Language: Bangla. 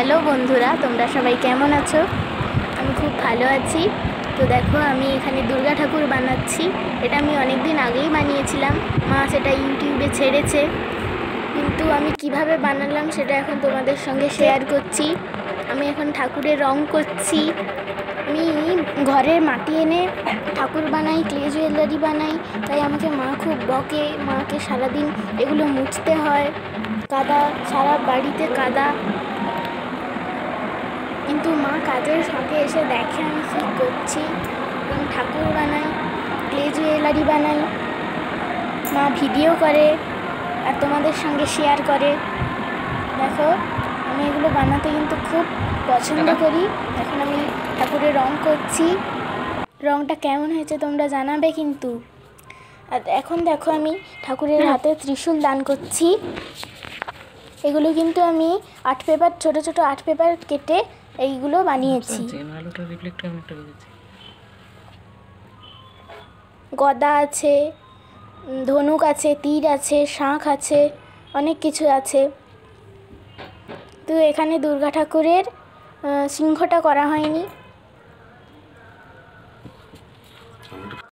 হ্যালো বন্ধুরা, তোমরা সবাই কেমন আছো? আমি খুব ভালো আছি। তো দেখো, আমি এখানে দুর্গা ঠাকুর বানাচ্ছি। এটা আমি অনেক দিন আগেই বানিয়েছিলাম, মা সেটা ইউটিউবে ছেড়েছে। কিন্তু আমি কিভাবে বানালাম সেটা এখন তোমাদের সঙ্গে শেয়ার করছি। আমি এখন ঠাকুরের রং করছি। আমি ঘরের মাটি এনে ঠাকুর বানাই, ক্লে জুয়েলারি বানাই, তাই আমাকে মা খুব বকে। মাকে সারাদিন এগুলো মুছতে হয়, কাদা, সারা বাড়িতে কাদা। কিন্তু মা কাজের ফাঁকে এসে দেখে আমি কী করছি, এবং ঠাকুর বানাই, ক্লে জুয়েলারি বানাই। মা ভিডিও করে আর তোমাদের সঙ্গে শেয়ার করে। দেখো, আমি এগুলো বানাতে কিন্তু খুব পছন্দ করি। এখন আমি ঠাকুরের রং করছি। রংটা কেমন হয়েছে তোমরা জানাবে কিন্তু। আর এখন দেখো, আমি ঠাকুরের হাতে ত্রিশূল দান করছি। এগুলো কিন্তু আমি আর্ট পেপার, ছোট ছোট আর্ট পেপার কেটে এইগুলো বানিয়েছি। গদা আছে, ধনুক আছে, তীর আছে, শাঁখ আছে, অনেক কিছু আছে। তো এখানে দুর্গা ঠাকুরের সিংহটা করা হয়নি,